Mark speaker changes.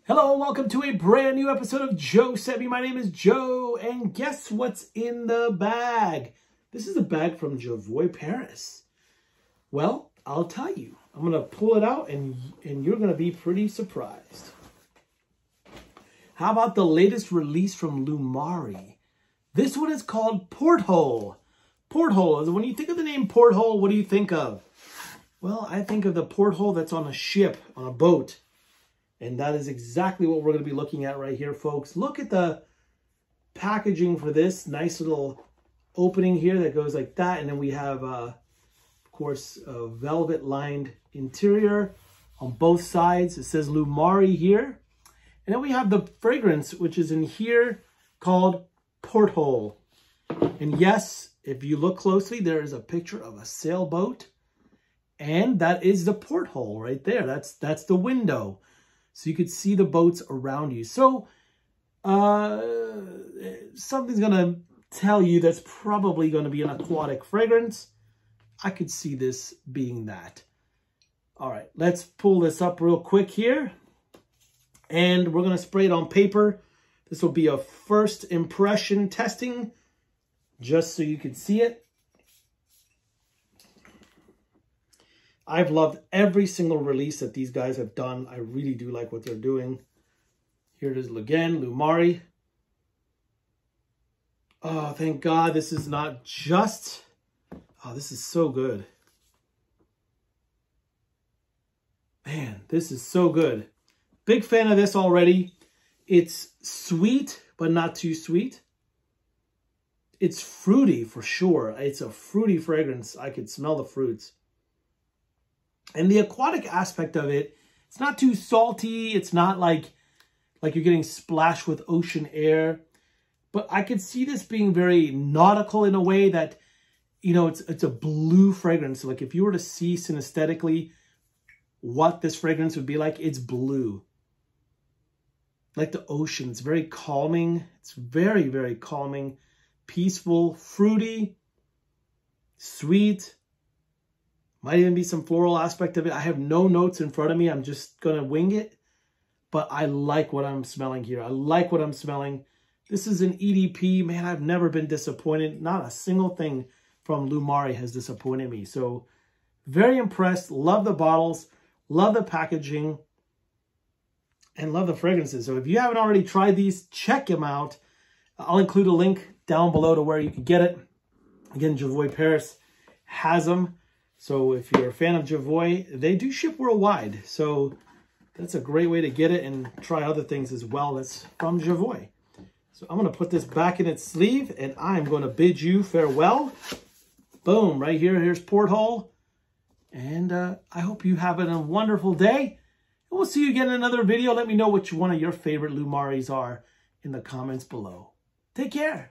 Speaker 1: Hello, welcome to a brand new episode of Joe Sent Me. My name is Joe, and guess what's in the bag? This is a bag from Loumari Paris. Well, I'll tell you. I'm going to pull it out, and you're going to be pretty surprised. How about the latest release from Loumari? This one is called Porthole. Porthole. When you think of the name Porthole, what do you think of? Well, I think of the porthole that's on a ship, on a boat. And that is exactly what we're going to be looking at right here, folks. Look at the packaging for this. Nice little opening here that goes like that. And then we have, of course, a velvet-lined interior on both sides. It says Loumari here. And then we have the fragrance, which is in here, called Porthole. And yes, if you look closely, there is a picture of a sailboat. And that is the porthole right there. That's the window. So you could see the boats around you. So something's going to tell you that's probably going to be an aquatic fragrance. I could see this being that. All right, let's pull this up real quick here. And we're going to spray it on paper. This will be a first impression testing, just so you can see it. I've loved every single release that these guys have done. I really do like what they're doing. Here it is again, Loumari. Oh, thank God this is not just... Oh, this is so good. Man, this is so good. Big fan of this already. It's sweet, but not too sweet. It's fruity for sure. It's a fruity fragrance. I could smell the fruits. And the aquatic aspect of it, it's not too salty. It's not like you're getting splashed with ocean air. But I could see this being very nautical in a way that, you know, it's a blue fragrance. Like if you were to see synesthetically what this fragrance would be like, it's blue. Like the ocean. It's very calming. It's very, very calming, peaceful, fruity, sweet. Might even be some floral aspect of it. I have no notes in front of me. I'm just going to wing it. But I like what I'm smelling here. I like what I'm smelling. This is an EDP. Man, I've never been disappointed. Not a single thing from Loumari has disappointed me. So very impressed. Love the bottles. Love the packaging. And love the fragrances. So if you haven't already tried these, check them out. I'll include a link down below to where you can get it. Again, Loumari Paris has them. So if you're a fan of Loumari, they do ship worldwide. So that's a great way to get it and try other things as well that's from Loumari. So I'm going to put this back in its sleeve and I'm going to bid you farewell. Boom, right here. Here's Porthole. And I hope you have a wonderful day. And we'll see you again in another video. Let me know which one of your favorite Loumaris are in the comments below. Take care.